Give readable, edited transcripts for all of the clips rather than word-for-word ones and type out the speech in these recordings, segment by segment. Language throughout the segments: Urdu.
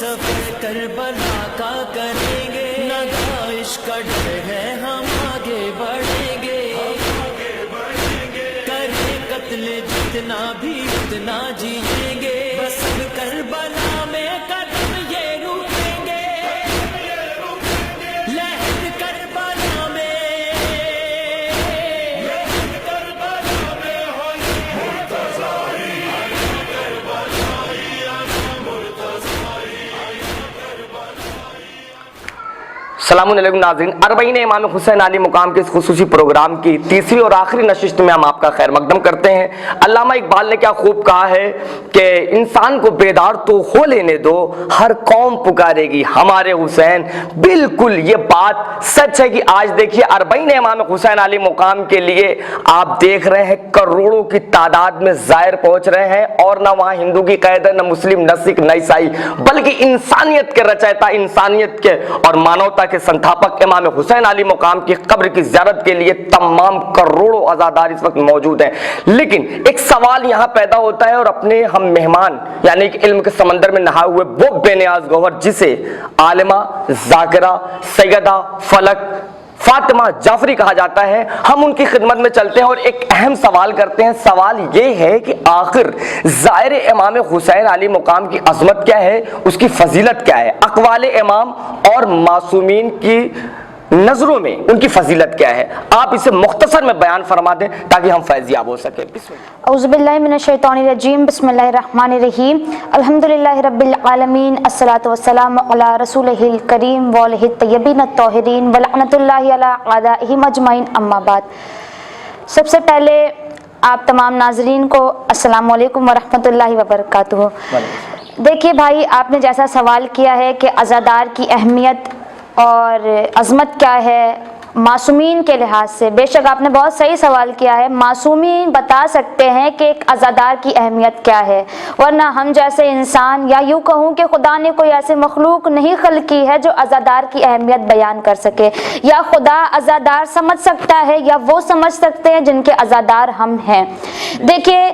سفر کربلا کا کریں گے، نہ داعش کا ڈر ہے ہم آگے بڑھیں گے، کریں قتل جتنا بھی اتنا جیئیں گے، بس کربلا میں قدم یہ روکیں گے، لہر کربلا میں السلام علیکم ناظرین، اربعین امام حسین علی مقام کے اس خصوصی پروگرام کی تیسری اور آخری نشست میں ہم آپ کا خیر مقدم کرتے ہیں۔ علامہ اقبال نے کیا خوب کہا ہے کہ انسان کو بیدار تو ہو لینے دو، ہر قوم پکارے گی ہمارے حسین۔ بالکل یہ بات سچ ہے کہ آج دیکھیے اربعین امام حسین علی مقام کے لیے آپ دیکھ رہے ہیں کروڑوں کی تعداد میں زائر پہنچ رہے ہیں، اور نہ وہاں ہندو کی قید ہے، نہ مسلم، نہ سکھ، نہ عیسائی، بلکہ انسانیت کے رچیتا، انسانیت کے اور مانوتا کے سنتھاپک امام حسین علی مقام کی قبر کی زیارت کے لیے تمام کروڑوں عزادار اس وقت موجود ہیں۔ لیکن ایک سوال یہاں پیدا ہوتا ہے، اور اپنے ہم مہمان یعنی کہ علم کے سمندر میں نہائے ہوئے وہ بے نیاز گوہر جسے عالمہ، ذاکرہ، سیدہ، فلک، فاطمہ جعفری کہا جاتا ہے، ہم ان کی خدمت میں چلتے ہیں اور ایک اہم سوال کرتے ہیں۔ سوال یہ ہے کہ آخر زائر امام حسین علی مقام کی عظمت کیا ہے، اس کی فضیلت کیا ہے، اقوال امام اور معصومین کی نظروں میں ان کی فضیلت کیا ہے؟ آپ اسے مختصر میں بیان فرما دیں تاکہ ہم فیض یاب ہو سکیں۔ بسم اللہ۔ اعوذ باللہ من الشیطان الرجیم، بسم اللہ الرحمن الرحیم، الحمدللہ رب العالمین، الصلاۃ والسلام علی رسولہ الکریم وآلہ الطیبین الطاہرین ولعنۃ اللہ علی اعدائہم اجمعین، اما بعد۔ سب سے پہلے آپ تمام ناظرین کو السلام علیکم ورحمۃ اللہ وبرکاتہ۔ دیکھیے بھائی، آپ نے جیسا سوال کیا ہے کہ عزادار کی اہمیت اور عظمت کیا ہے معصومین کے لحاظ سے، بے شک آپ نے بہت صحیح سوال کیا ہے۔ معصومین بتا سکتے ہیں کہ ایک عزادار کی اہمیت کیا ہے، ورنہ ہم جیسے انسان، یا یوں کہوں کہ خدا نے کوئی ایسی مخلوق نہیں خلق کی ہے جو عزادار کی اہمیت بیان کر سکے۔ یا خدا عزادار سمجھ سکتا ہے یا وہ سمجھ سکتے ہیں جن کے عزادار ہم ہیں۔ دیکھیے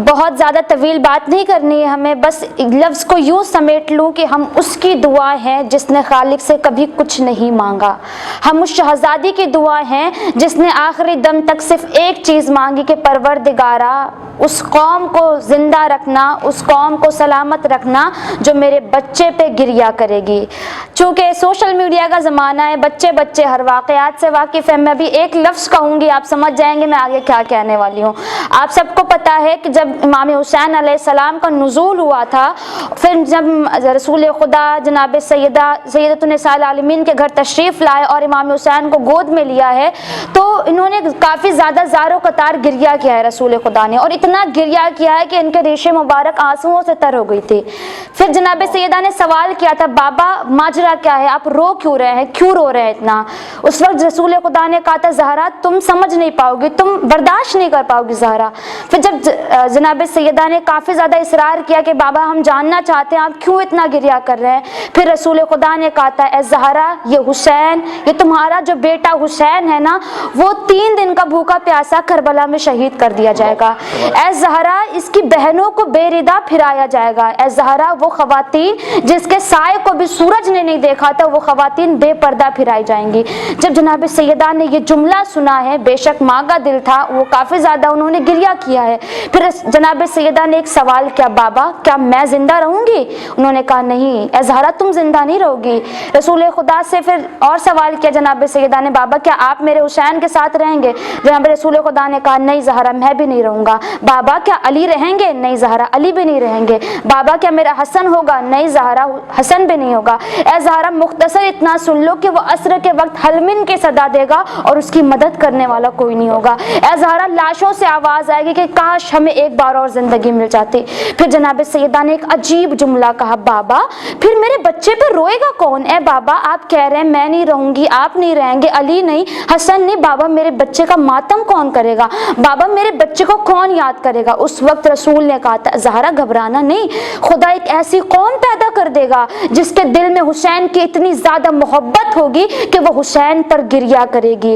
بہت زیادہ طویل بات نہیں کرنی ہے ہمیں، بس لفظ کو یوں سمیٹ لوں کہ ہم اس کی دعا ہیں جس نے خالق سے کبھی کچھ نہیں مانگا، ہم اس شہزادی کی دعا ہیں جس نے آخری دم تک صرف ایک چیز مانگی کہ پروردگارا اس قوم کو زندہ رکھنا، اس قوم کو سلامت رکھنا جو میرے بچے پہ گریہ کرے گی۔ چونکہ سوشل میڈیا کا زمانہ ہے، بچے ہر واقعات سے واقف ہیں، میں بھی ایک لفظ کہوں گی آپ سمجھ جائیں گے میں آگے کیا کہنے والی ہوں۔ آپ سب کو پتا ہے کہ جب امام حسین علیہ السلام کا نزول ہوا تھا، پھر جب رسول خدا جناب سیدۃ النساء العالمین کے گھر تشریف لائے اور امام حسین کو گود میں لیا ہے، تو انہوں نے کافی زیادہ زار و قطار گریہ کیا ہے رسول خدا نے، اور اتنا گریہ کیا ہے کہ ان کے ریشے مبارک آنسوؤں سے تر ہو گئی تھی۔ پھر جناب سیدہ نے سوال کیا تھا، بابا ماجرا کیا ہے، آپ رو کیوں رہے ہیں، کیوں رو رہے ہیں اتنا؟ اس وقت رسول خدا نے کہا تھا زہرا تم سمجھ نہیں پاؤ گی، تم برداشت نہیں کر پاؤ گی زہرا۔ پھر جب جناب سیدہ نے کافی زیادہ اصرار کیا کہ بابا ہم جاننا چاہتے ہیں آپ کیوں اتنا گریہ کر رہے ہیں، پھر رسول خدا نے کہا تھا اے زہرا یہ حسین، یہ تمہارا جو بیٹا حسین ہے نا، وہ 3 دن کا بھوکا پیاسا کربلا میں شہید کر دیا جائے گا۔ اے زہرا اس کی بہنوں کو بے ردا پھرایا جائے گا۔ اے زہرا وہ خواتین جس کے سائے کو بھی سورج نے نہیں دیکھا تھا، وہ خواتین بے پردہ پھرائی جائیں گی۔ جب جناب سیدہ نے یہ جملہ سنا ہے، بے شک ماں کا دل تھا وہ کافی زیادہ انہوں نے گریہ کیا ہے۔ پھر جناب سیدہ نے ایک سوال کیا، بابا کیا میں زندہ رہوں گی؟ انہوں نے کہا نہیں اے زہرا تم زندہ نہیں رہو گی۔ رسول خدا سے پھر اور سوال کیا جناب سیدہ نے، بابا کیا آپ میرے حسین کے ساتھ رہیں گے؟ جناب رسول خدا نے کہا نہیں زہرا میں بھی نہیں رہوں گا۔ بابا کیا علی رہیں گے؟ نہیں زہرا علی بھی نہیں رہیں گے۔ بابا کیا میرا حسن ہوگا؟ نہیں زہرا حسن بھی نہیں ہوگا۔ اے زہرا مختصر اتنا سن لو کہ وہ عصر کے وقت حلمن کی صدا دے گا اور اس کی مدد کرنے والا کوئی نہیں ہوگا۔ اے زہرا لاشوں سے آواز آئے گی کہ کاش ہمیں ایک بار اور زندگی مل جاتی۔ پھر جناب سیدہ نے ایک عجیب جملہ کہا، بابا پھر میرے بچے پہ روئے گا کون؟ اے بابا آپ کہہ رہے ہیں میں نہیں رہوں گی، آپ نہیں رہیں گے، علی نہیں، حسن نہیں، بابا میرے بچے کا ماتم کون کرے گا؟ بابا میرے بچے کو کون یاد کرے گا؟ اس وقت رسول نے کہا تھا زہرا گھبرانا نہیں، خدا ایک ایسی قوم پیدا کر دے گا جس کے دل میں حسین کی اتنی زیادہ محبت ہوگی کہ وہ حسین پر گریہ کرے گی۔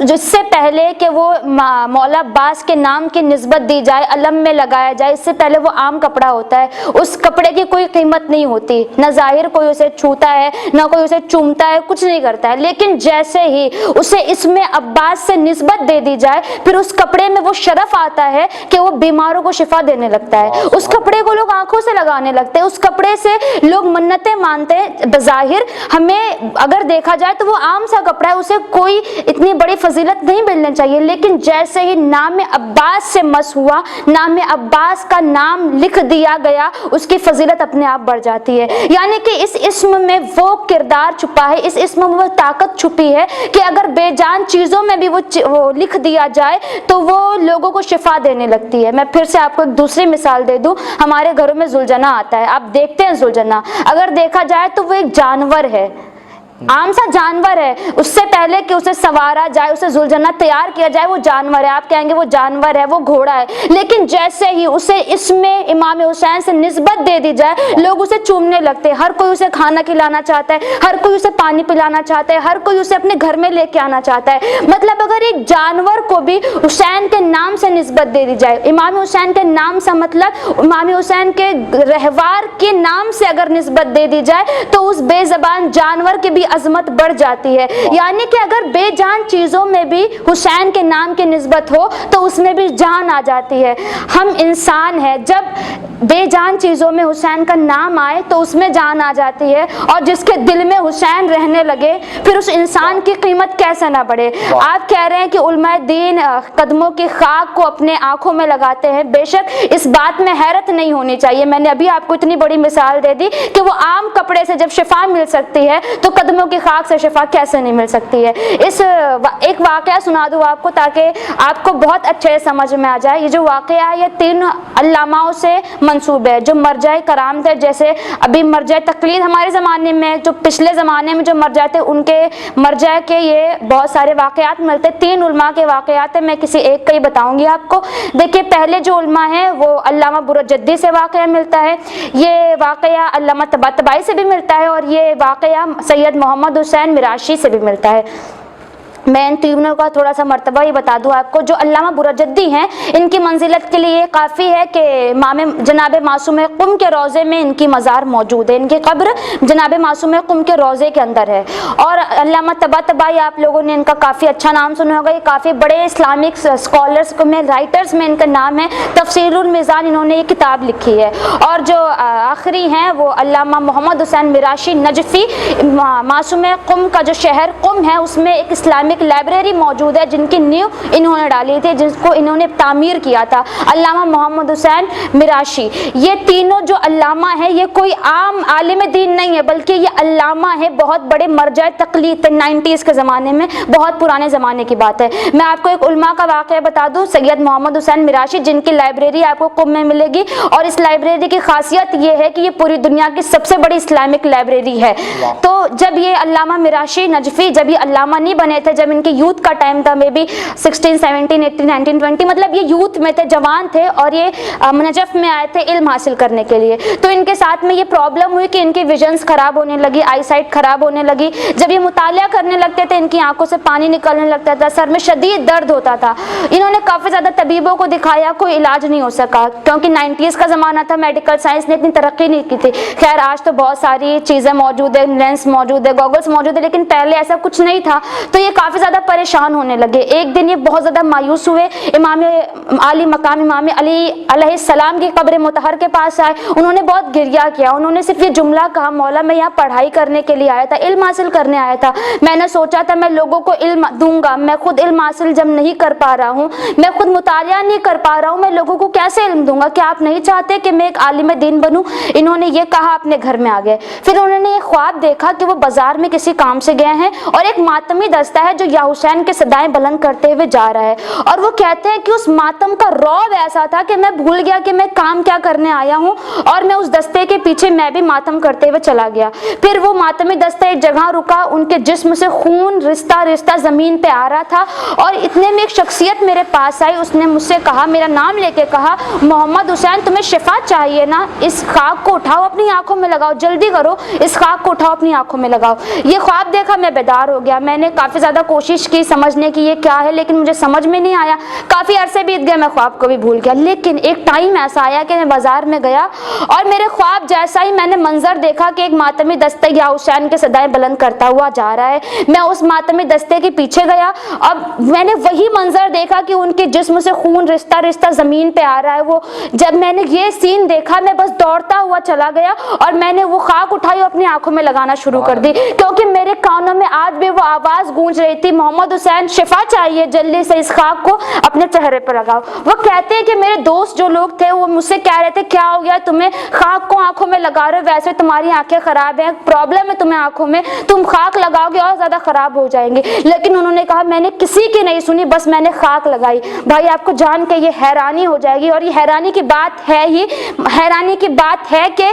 جس سے پہلے کہ وہ مولا عباس کے نام کی نسبت دی جائے، علم میں لگایا جائے، اس سے پہلے وہ عام کپڑا ہوتا ہے، اس کپڑے کی کوئی قیمت نہیں ہوتی، نہ ظاہر کوئی اسے چھوتا ہے نہ کوئی اسے چومتا ہے، کچھ نہیں کرتا ہے، لیکن جیسے ہی اسے اسم عباس سے نسبت دے دی جائے پھر اس کپڑے میں وہ شرف آتا ہے کہ وہ بیماروں کو شفا دینے لگتا ہے، اس کپڑے کو لوگ آنکھوں سے لگانے لگتے ہیں، اس کپڑے سے لوگ منتیں مانتے ہیں۔ بظاہر ہمیں اگر دیکھا جائے تو وہ عام سا کپڑا ہے، اسے کوئی اتنی بڑی فضیلت نہیں ملنی چاہیے، لیکن جیسے ہی نام عباس سے مس ہوا، نام عباس کا نام لکھ دیا گیا، اس کی فضیلت اپنے آپ بڑھ جاتی ہے۔ یعنی کہ اس اسم میں وہ کردار چھپا ہے، اس اسم میں وہ طاقت چھپی ہے کہ اگر بے جان چیزوں میں بھی وہ لکھ دیا جائے تو وہ لوگوں کو شفا دینے لگتی ہے۔ میں پھر سے آپ کو ایک دوسری مثال دے دوں، ہمارے گھروں میں ذوالجنہ آتا ہے، آپ دیکھتے ہیں ذوالجنہ، اگر دیکھا جائے تو وہ ایک جانور ہے، عام سا جانور ہے، اس سے پہلے کہ اسے سوارا جائے، اسے ذوالجنہ تیار کیا جائے، وہ جانور ہے، آپ کہیں گے وہ جانور ہے، وہ گھوڑا ہے، لیکن جیسے ہی اسے اسم امام حسین سے نسبت دے دی جائے لوگ اسے چومنے لگتے ہیں، ہر کوئی اسے کھانا کھلانا چاہتا ہے، ہر کوئی اسے پانی پلانا چاہتا ہے، ہر کوئی اسے اپنے گھر میں لے کے آنا چاہتا ہے۔ مطلب اگر ایک جانور کو بھی حسین کے نام سے نسبت دے دی جائے، امام حسین کے نام سے مطلب امام حسین کے رہوار کے نام سے اگر نسبت دے دی جائے تو اس بے زبان جانور کے بھی عظمت بڑھ جاتی ہے۔ یعنی کہ اگر بے جان چیزوں میں بھی حسین کے نام کی نسبت ہو تو اس میں بھی جان آ جاتی ہے۔ ہم انسان ہیں، جب بے جان چیزوں میں حسین کا نام آئے تو اس میں جان آ جاتی ہے، اور جس کے دل میں حسین رہنے لگے پھر اس انسان کی قیمت کیسے نہ بڑھے۔ آپ کہہ رہے ہیں کہ علماء دین قدموں کی خاک کو اپنے آنکھوں میں لگاتے ہیں، بے شک اس بات میں حیرت نہیں ہونی چاہیے، میں نے ابھی آپ کو اتنی بڑی مثال دے دی کہ وہ عام کپڑے سے جب شفا مل سکتی ہے تو قدموں کی خاک سے شفا کیسے نہیں مل سکتی ہے۔ اس ایک واقعہ سنا دوں آپ کو تاکہ آپ کو بہت اچھے سمجھ میں آ جائے۔ یہ جو واقعہ ہے یہ 3 علاماؤں سے منسوب ہے جو مرجع کرام تھے، جیسے ابھی مرجع تقلید ہمارے زمانے میں، جو پچھلے زمانے میں جو مرجع تھے ان کے مرجع کے یہ بہت سارے واقعات ملتے، 3 علماء کے واقعات ہیں، میں کسی ایک کا ہی بتاؤں گی آپ کو۔ دیکھیے پہلے جو علماء ہیں وہ علامہ برجدی سے واقعہ ملتا ہے، یہ واقعہ علامہ طباطبائی سے بھی ملتا ہے، اور یہ واقعہ سید محمد حسین مراشی سے بھی ملتا ہے۔ میں ان تینوں کا تھوڑا سا مرتبہ ہی بتا دوں آپ کو۔ جو علامہ برجدی ہیں ان کی منزلت کے لیے یہ کافی ہے کہ جناب معصوم قم کے روضے میں ان کی مزار موجود ہے، ان کی قبر جناب معصوم قم کے روضے کے اندر ہے۔ اور علامہ طباطبائی آپ لوگوں نے ان کا کافی اچھا نام سنا ہوگا، یہ کافی بڑے اسلامک اسکالرس میں، رائٹرز میں ان کا نام ہے، تفسیر المیزان انہوں نے یہ کتاب لکھی ہے۔ اور جو آخری ہیں وہ علامہ محمد حسین مراشی نجفی، معصوم قم کا جو شہر قم ہے اس میں ایک اسلامک لائبریری موجود ہے جن کی نیو انہوں نے ڈالی تھی، جس کو انہوں نے تعمیر کیا تھا، علامہ محمد حسین مراشی۔ یہ تینوں جو علامہ ہیں یہ کوئی عام عالم دین نہیں ہے بلکہ یہ علامہ ہے، بہت بڑے مرجع تقلید 90s کے زمانے میں، بہت پرانے زمانے کی بات ہے۔ میں آپ کو ایک علماء کا واقعہ بتا دوں، سید محمد حسین مراشی جن کی لائبریری آپ کو قم میں ملے گی، اور اس لائبریری کی خاصیت یہ ہے کہ یہ پوری دنیا کی سب سے بڑی اسلامک لائبریری ہے۔ تو جب یہ علامہ مراشی نجفی جب یہ علامہ نہیں بنے تھے، جب ان کے یوتھ کا ٹائم تھا، مے بی 16 17 18 19 20، مطلب یہ یوتھ میں تھے، جوان تھے، اور یہ نجف میں آئے تھے علم حاصل کرنے کے لیے۔ تو ان کے ساتھ میں یہ پرابلم ہوئی کہ ان کی ویژنز خراب ہونے لگی، آئی سائٹ خراب ہونے لگی۔ جب یہ مطالعہ کرنے لگتے تھے ان کی آنکھوں سے پانی نکلنے لگتا تھا، سر میں شدید درد ہوتا تھا۔ انہوں نے کافی زیادہ طبیبوں کو دکھایا، کوئی علاج نہیں ہو سکا کیونکہ 90s کا زمانہ تھا، میڈیکل سائنس نے اتنی ترقی نہیں کی تھی۔ خیر آج تو بہت ساری چیزیں موجود ہیں، لینس موجود ہے، گوگلس موجود ہے، لیکن پہلے ایسا کچھ نہیں تھا۔ تو یہ کافی زیادہ پریشان ہونے لگے۔ ایک دن یہ بہت زیادہ مایوس ہوئے، امام علی مقام امام علی علیہ السلام کی قبر مطہر کے پاس آئے، انہوں نے بہت گریہ کیا، انہوں نے صرف یہ جملہ کہا، مولا میں یہاں پڑھائی کرنے کے لیے آیا تھا، علم حاصل کرنے آیا تھا، میں نے سوچا تھا میں لوگوں کو علم دوں گا، میں خود علم حاصل جب نہیں کر پا رہا ہوں، میں خود مطالعہ نہیں کر پا رہا ہوں، میں لوگوں کو کیسے علم دوں گا؟ کیا آپ نہیں چاہتے کہ میں ایک عالم دین بنوں؟ انہوں نے یہ کہا، اپنے گھر میں آ گئے۔ پھر انہوں نے ایک خواب دیکھا کہ وہ بازار میں کسی کام سے گئے ہیں اور ایک ماتمی دستہ ہے جو یا حسین کے صدائیں بلند کرتے ہوئے جا رہا ہے، اور وہ کہتے ہیں کہ اس ماتم کا رعب ایسا تھا کہ میں بھول گیا کہ میں کام کیا کرنے آیا ہوں، اور میں اس دستے کے پیچھے میں بھی ماتم کرتے ہوئے چلا گیا۔ پھر وہ ماتمی دستہ ایک جگہ رکا، ان کے جسم سے خون رستہ رستہ زمین پہ آ رہا تھا، اور اتنے میں ایک شخصیت میرے پاس آئی، اس نے مجھ سے کہا، میرا نام لے کے کہا، محمد حسین تمہیں شفا چاہیے نا، اس خاک کو اٹھاؤ اپنی آنکھوں میں لگاؤ، جلدی کرو، اس خاک کو اٹھاؤ اپنی آنکھوں میں لگاؤ۔ یہ خواب دیکھا، میں بیدار ہو گیا۔ میں نے کافی زیادہ کوشش کی سمجھنے کی یہ کیا ہے، لیکن مجھے سمجھ میں نہیں آیا، کافی عرصے بیت گئے، میں خواب کو بھی بھول گیا۔ لیکن ایک ٹائم ایسا آیا کہ میں بازار میں گیا، اور میرے خواب جیسا ہی میں نے منظر دیکھا کہ ایک ماتمی دستہ یا حسین کے صدائیں بلند کرتا ہوا جا رہا ہے۔ میں اس ماتمی دستے کے پیچھے گیا، اب میں نے وہی منظر دیکھا کہ ان کے جسم سے خون رستہ رستہ زمین پہ آ رہا ہے۔ وہ جب میں نے یہ سین دیکھا، میں بس دوڑتا ہوا چلا گیا، اور میں نے وہ خاک اٹھائی اور اپنی آنکھوں میں لگانا شروع کر دی، کیونکہ میرے کانوں میں آج بھی وہ آواز گونج رہی تھی، محمد حسین شفا چاہیے، جلدی سے اس خاک کو اپنے چہرے پہ لگاؤ۔ وہ کہتے ہیں کہ میرے دوست جو لوگ تھے وہ مجھ سے کہہ رہے تھے کیا ہو گیا تمہیں، خاک کو آنکھوں میں لگا رہے ہو، ویسے تمہاری آنکھیں خراب ہیں، پرابلم ہے تمہیں آنکھوں میں، تم خاک لگاؤ گے اور زیادہ خراب ہو جائیں گے۔ لیکن انہوں نے کہا میں نے کسی کی نہیں سنی، بس میں نے خاک لگائی۔ بھائی آپ کو جان کے یہ حیرانی ہو جائے گی، اور یہ حیرانی کی بات ہے ہی، حیرانی کی بات ہے کہ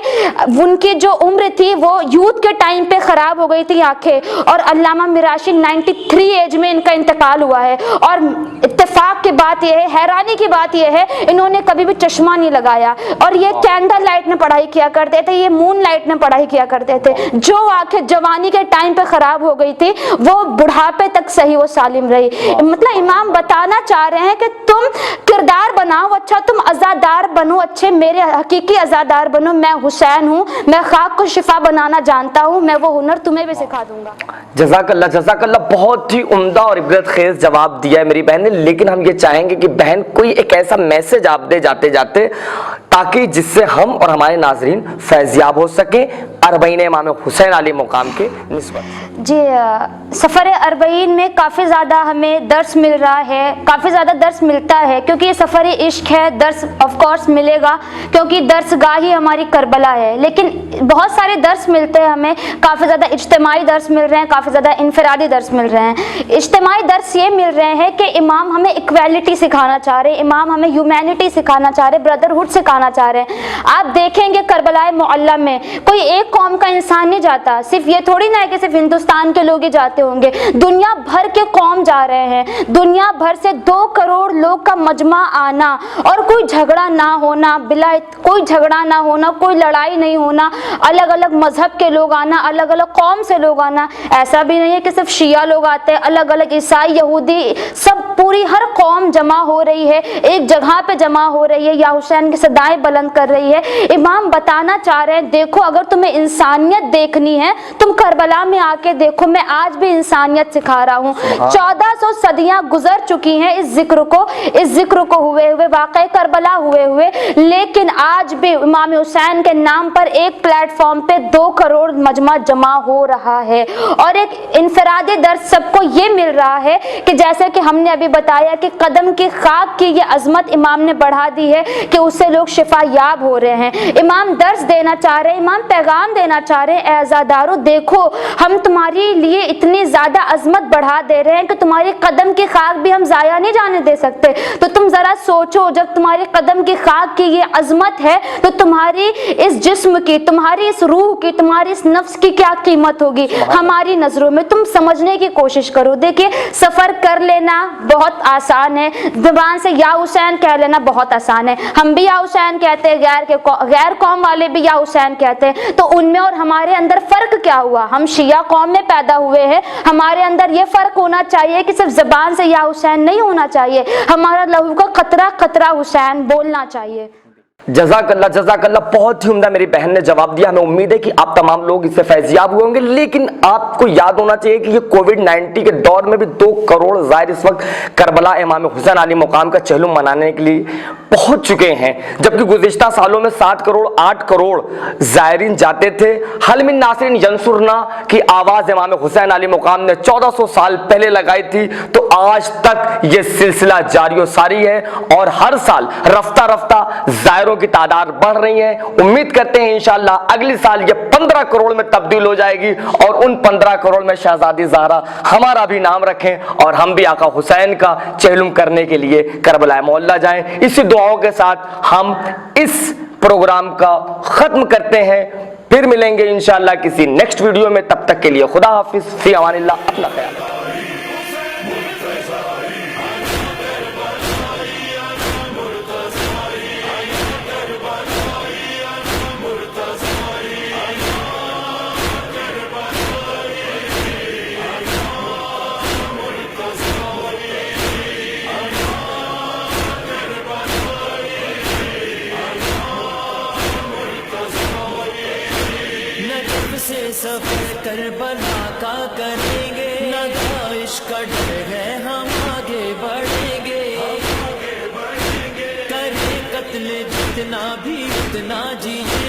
ان کی جو عمر تھی وہ یوتھ کے ٹائم پہ خراب ہو گئی تھی آنکھیں، اور علامہ مراشی 93 ایج میں ان کا انتقال ہوا ہے۔ اور اتفاق کی بات یہ ہے، حیرانی کی بات یہ ہے، انہوں نے کبھی بھی چشمہ نہیں لگایا، اور یہ کینڈل لائٹ میں پڑھائی کیا کرتے تھے، یہ مون لائٹ میں پڑھائی کیا کرتے تھے۔ جو آنکھیں جوانی کے ٹائم پہ خراب ہو گئی تھی وہ بڑھاپے تک صحیح و سالم رہی۔ مطلب امام بتانا چاہ رہے ہیں کہ تم کردار بناؤ اچھا، تم عزادار بنو اچھے، میرے حقیقی عزادار بنو، میں حسین ہوں، میں خاک کو شفا بنانا جانتا ہوں، میں وہ ہنر تمہیں بھی سکھا دوں گا۔ جزاک اللہ، بہت ہی عمدہ اور عبرت خیز جواب دیا ہے میری بہن نے۔ لیکن ہم یہ چاہیں گے کہ بہن کوئی ایک ایسا میسج آپ دے جاتے جاتے تاکہ جس سے ہم اور ہمارے ناظرین فیضیاب ہو سکیں اربعین امام حسین علیہ مقام کے نسبت۔ جی، سفر اربعین میں کافی زیادہ ہمیں درس مل رہا ہے، کافی زیادہ درس ملتا ہے، کیونکہ یہ سفر عشق ہے، درس آف کورس ملے گا، کیونکہ درس گاہ ہی ہماری کربلا ہے۔ لیکن بہت سارے درس ملتے ہیں ہمیں، کافی زیادہ اجتماعی درس مل رہے ہیں، کافی زیادہ انفرادی درس مل رہے ہیں۔ اجتماعی درس یہ مل رہے ہیں کہ امام ہمیں ایکویلٹی سکھانا چاہ رہے ہیں، امام ہمیں ہیومینٹی سکھانا چاہ رہے ہیں، بردرہڈ سکھانا چاہ رہے ہیں۔ آپ دیکھیں گے کربلا معلی میں کوئی ایک قوم کا انسان نہیں جاتا، صرف یہ تھوڑی نہ ہے کہ صرف ہندوستان کے لوگ ہی جاتے ہوں گے، دنیا بھر کے قوم جا رہے ہیں، دنیا بھر سے 2 کروڑ لوگ کا مجمع آنا، اور کوئی جھگڑا نہ ہونا، بلا کوئی جھگڑا نہ ہونا، کوئی لڑائی نہیں ہونا، الگ الگ مذہب کے لوگ آنا، الگ الگ قوم سے لوگ آنا۔ ایسا بھی نہیں ہے کہ صرف شیعہ لوگ آتے ہیں، الگ الگ عیسائی، یہودی، سب پوری ہر قوم جمع ہو رہی ہے، ایک جگہ پہ جمع ہو رہی ہے، یا حسین کی صدائیں بلند کر رہی ہے۔ امام بتانا چاہ رہے ہیں دیکھو اگر تمہیں انسانیت دیکھنی ہے تم کربلا میں آ کے دیکھو، میں آج بھی انسانیت سکھا رہا ہوں۔ 1400 صدیاں گزر چکی ہیں اس ذکر کو ہوئے ہوئے، واقع کربلا ہوئے ہوئے، لیکن آج بھی امام حسین کے نام پر ایک پلیٹ فارم پہ 2 کروڑ مجمع جمع ہو رہا ہے۔ اور ایک انفرادی درس سب کو یہ مل رہا ہے کہ جیسے کہ ہم نے ابھی بتایا کہ قدم کی خاک کی یہ عظمت امام نے بڑھا دی ہے کہ اس سے لوگ شفا یاب ہو رہے ہیں۔ امام درس دینا چاہ رہے ہیں، امام پیغام دینا چاہ رہے ہیں، اے عزادارو دیکھو ہم تمہاری لیے اتنی زیادہ عظمت بڑھا دے رہے ہیں کہ تمہاری قدم کی خاک بھی ہم ضائع نہیں جانے دے سکتے۔ تو تم ذرا سوچو، جب تمہاری قدم کی خاک کی یہ عظمت ہے تو تمہاری اس جسم کی، تمہاری اس روح کی، تمہاری اس نفس کی کیا قیمت ہوگی ہماری نظروں میں۔ تم سمجھنے کی کوشش کرو۔ دیکھیے سفر کر لینا بہت آسان ہے، زبان سے یا حسین کہہ لینا بہت آسان ہے، ہم بھی یا حسین کہتے ہیں، غیر قوم والے بھی یا حسین کہتے ہیں، تو ان میں اور ہمارے اندر فرق کیا ہوا؟ ہم شیعہ قوم میں پیدا ہوئے ہیں، ہمارے اندر یہ فرق ہونا چاہیے کہ صرف زبان سے یا حسین نہیں ہونا چاہیے، ہمارا لہو کا قطرہ قطرہ حسین بولنا چاہیے۔ جزاک اللہ، بہت ہی عمدہ میری بہن نے جواب دیا۔ ہمیں امید ہے کہ آپ تمام لوگ اس سے فیضیاب ہوئے ہوں گے، لیکن آپ کو یاد ہونا چاہیے کہ یہ کووڈ-19 کے دور میں بھی 2 کروڑ زائر اس وقت کربلا امام حسین علیہ مقام کا چہلم منانے کے لیے پہنچ چکے ہیں، جبکہ گزشتہ سالوں میں 7 کروڑ 8 کروڑ زائرین جاتے تھے۔ حل من ناصرین ینصرنا کی آواز امام حسین علیہ مقام نے 1400 سال پہلے لگائی تھی، تو آج تک یہ سلسلہ جاری و ساری ہے اور ہر سال رفتہ رفتہ زائروں کی تعداد بڑھ رہی ہے. امید کرتے ہیں انشاءاللہ اگلی سال یہ 15 کروڑ میں تبدیل ہو جائے گی اور ان 15 کروڑ میں شہزادی زہرا ہمارا بھی نام رکھیں اور ہم بھی آقا حسین کا چہلم کرنے کے لیے کربلا معلیٰ جائیں. اسی دعاؤں کے ساتھ ہم اس پروگرام کا ختم کرتے ہیں. پھر ملیں گے انشاءاللہ کسی نیکسٹ ویڈیو میں. تب تک کے لیے خدا حافظ. فی امان اللہ. اپنا خیال رکھیں. سے سفر کربلا کا کریں گے, نہ داعش کا ڈر ہے ہم آگے بڑھیں گے. کریں قتل جتنا بھی اتنا جیئیں